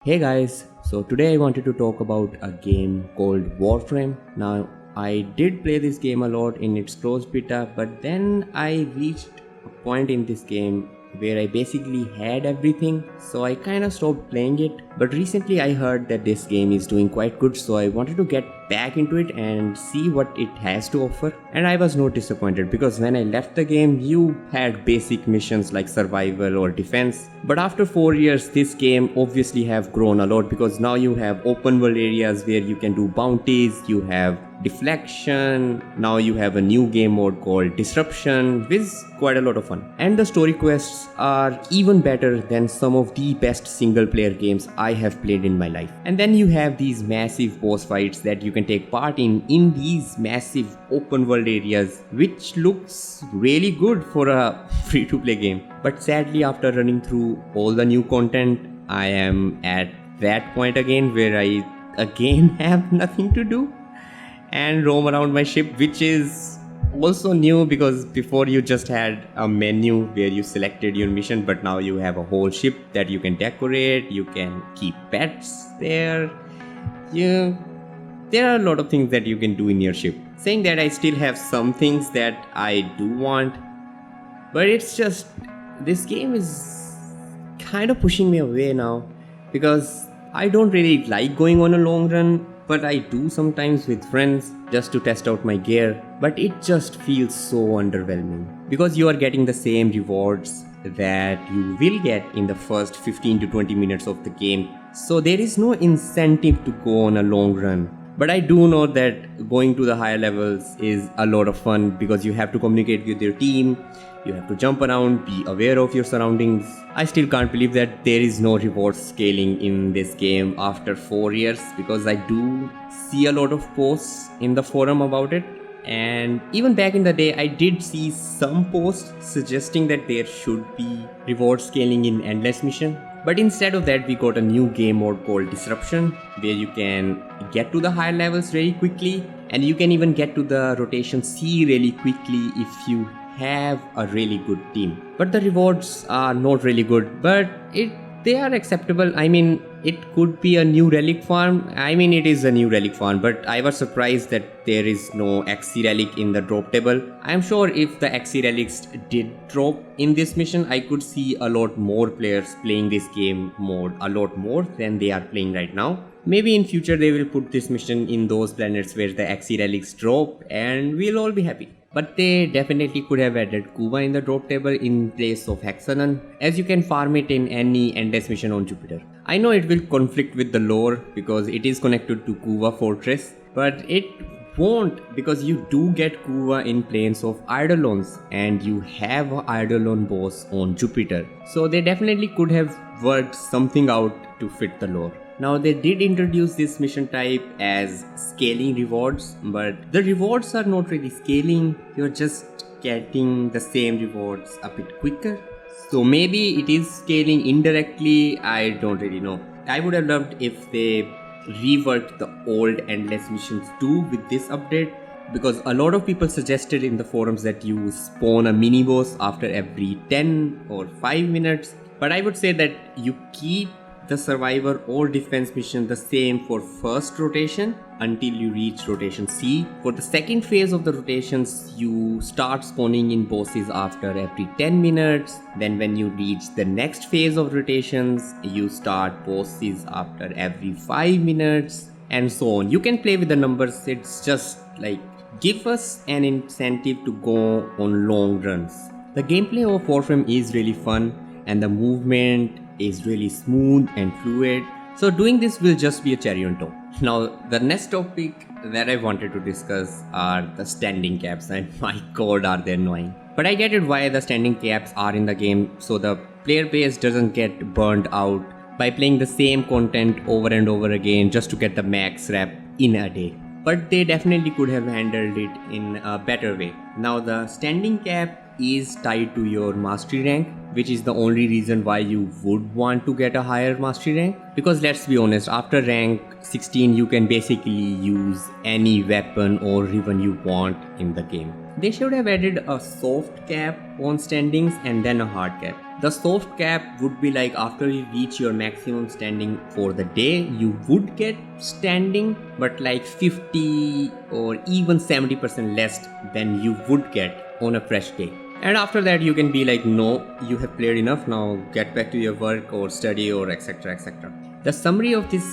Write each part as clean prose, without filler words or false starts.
Hey guys, so today I wanted to talk about a game called Warframe. Now, I did play this game a lot in its closed beta, but then I reached a point in this game where I basically had everything, so I kind of stopped playing it. But recently I heard that this game is doing quite good, so I wanted to get back into it and see what it has to offer. And I was not disappointed because when I left the game, you had basic missions like survival or defense. But after 4 years, this game obviously have grown a lot because now you have open world areas where you can do bounties, you have deflection, now you have a new game mode called disruption, which is quite a lot of fun. And the story quests are even better than some of the best single player games I have played in my life. And then you have these massive boss fights that you can take part in these massive open world areas, which looks really good for a free to play game. But sadly, after running through all the new content, I am at that point again where I again have nothing to do and roam around my ship, which is also new because before you just had a menu where you selected your mission, but now you have a whole ship that you can decorate, you can keep pets there. There are a lot of things that you can do in your ship. Saying that, I still have some things that I do want, but it's just this game is kind of pushing me away now because I don't really like going on a long run, but I do sometimes with friends just to test out my gear. But it just feels so underwhelming because you are getting the same rewards that you will get in the first 15 to 20 minutes of the game. So there is no incentive to go on a long run. But I do know that going to the higher levels is a lot of fun because you have to communicate with your team, you have to jump around, be aware of your surroundings. I still can't believe that there is no reward scaling in this game after 4 years because I do see a lot of posts in the forum about it. And even back in the day, I did see some posts suggesting that there should be reward scaling in Endless Mission. But instead of that, we got a new game mode called Disruption, where you can get to the higher levels really quickly, and you can even get to the rotation C really quickly if you have a really good team. But the rewards are not really good, but they are acceptable. I mean, it could be a new relic farm. I mean, it is a new relic farm, but I was surprised that there is no XC relic in the drop table. I'm sure if the XC relics did drop in this mission, I could see a lot more players playing this game mode a lot more than they are playing right now. Maybe in future they will put this mission in those planets where the XC relics drop and we'll all be happy. But they definitely could have added Kuva in the drop table in place of Hexagon, as you can farm it in any endless mission on Jupiter. I know it will conflict with the lore because it is connected to Kuva Fortress, but it won't because you do get Kuva in planes of Eidolons and you have an Eidolon boss on Jupiter. So they definitely could have worked something out to fit the lore. Now they did introduce this mission type as scaling rewards, but the rewards are not really scaling, you're just getting the same rewards a bit quicker. So maybe it is scaling indirectly, I don't really know. I would have loved if they reworked the old endless missions too with this update, because a lot of people suggested in the forums that you spawn a mini boss after every 10 or 5 minutes, but I would say that you keep the survivor or defense mission the same for first rotation until you reach rotation C. For the second phase of the rotations, you start spawning in bosses after every 10 minutes. Then when you reach the next phase of rotations, you start bosses after every 5 minutes and so on. You can play with the numbers, it's just like give us an incentive to go on long runs. The gameplay of Warframe is really fun and the movement is really smooth and fluid, so doing this will just be a cherry on top. Now the next topic that I wanted to discuss are the standing caps, and my god are they annoying. But I get it why the standing caps are in the game, so the player base doesn't get burned out by playing the same content over and over again just to get the max rep in a day. But they definitely could have handled it in a better way. Now the standing cap is tied to your mastery rank, which is the only reason why you would want to get a higher mastery rank. Because let's be honest, after rank 16 you can basically use any weapon or ribbon you want in the game. They should have added a soft cap on standings and then a hard cap. The soft cap would be like after you reach your maximum standing for the day, you would get standing, but like 50 or even 70% less than you would get on a fresh day. And after that you can be like, no, you have played enough, now get back to your work or study or etc etc. The summary of this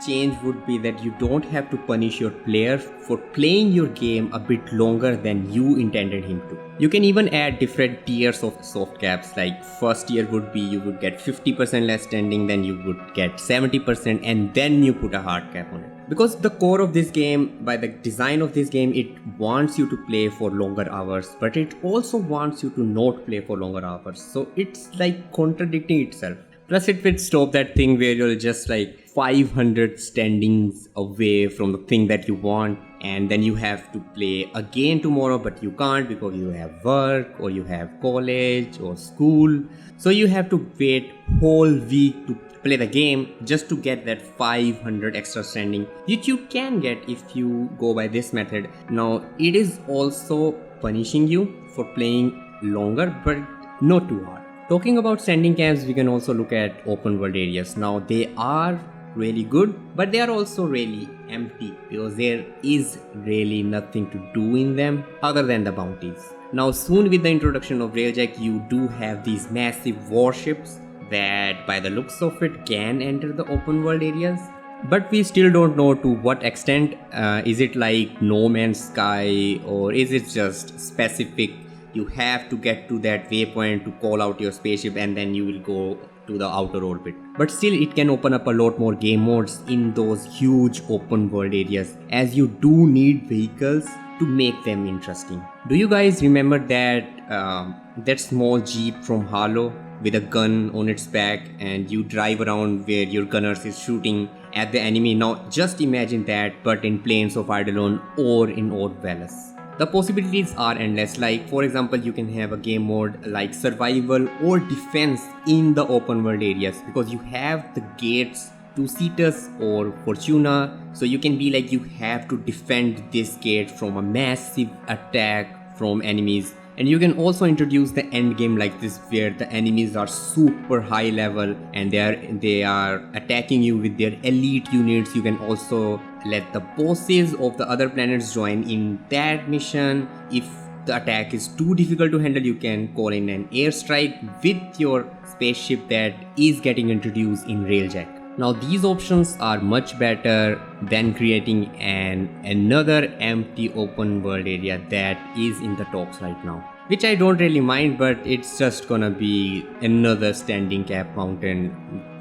change would be that you don't have to punish your player for playing your game a bit longer than you intended him to. You can even add different tiers of soft caps, like first tier would be you would get 50% less standing, then you would get 70%, and then you put a hard cap on it. Because the core of this game, by the design of this game, it wants you to play for longer hours, but it also wants you to not play for longer hours. So it's like contradicting itself. Plus it will stop that thing where you're just like 500 standings away from the thing that you want, and then you have to play again tomorrow, but you can't because you have work or you have college or school. So you have to wait whole week to play the game just to get that 500 extra standing, which you can get if you go by this method. Now it is also punishing you for playing longer, but not too hard. Talking about standing camps, we can also look at open world areas. Now they are really good, but they are also really empty because there is really nothing to do in them other than the bounties. Now soon with the introduction of Railjack, you do have these massive warships that by the looks of it can enter the open world areas, but we still don't know to what extent. Is it like No Man's Sky, or is it just specific? You have to get to that waypoint to call out your spaceship and then you will go to the outer orbit. But still it can open up a lot more game modes in those huge open world areas, as you do need vehicles to make them interesting. Do you guys remember that small jeep from Halo with a gun on its back, and you drive around where your gunners is shooting at the enemy? Now just imagine that, but in Plains of Eidolon or in Old Vallis. The possibilities are endless. Like for example, you can have a game mode like survival or defense in the open world areas, because you have the gates to Cetus or Fortuna, so you can be like, you have to defend this gate from a massive attack from enemies. And you can also introduce the end game like this, where the enemies are super high level and they are attacking you with their elite units. You can also let the bosses of the other planets join in that mission. If the attack is too difficult to handle, you can call in an airstrike with your spaceship that is getting introduced in Railjack. Now these options are much better than creating another empty open world area that is in the talks right now, which I don't really mind, but it's just gonna be another standing cap mountain,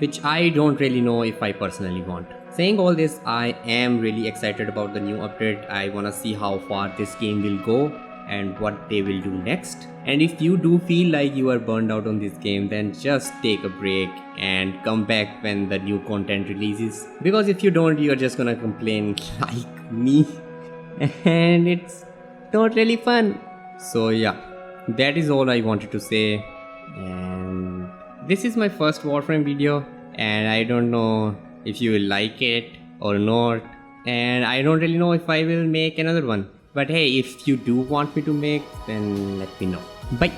which I don't really know if I personally want. Saying all this, I am really excited about the new update. I wanna see how far this game will go and what they will do next. And if you do feel like you are burned out on this game, then just take a break and come back when the new content releases, because if you don't, you're just gonna complain like me and it's not really fun. So yeah, that is all I wanted to say, and this is my first Warframe video, and I don't know if you will like it or not, and I don't really know if I will make another one. But hey, if you do want me to make, then let me know. Bye.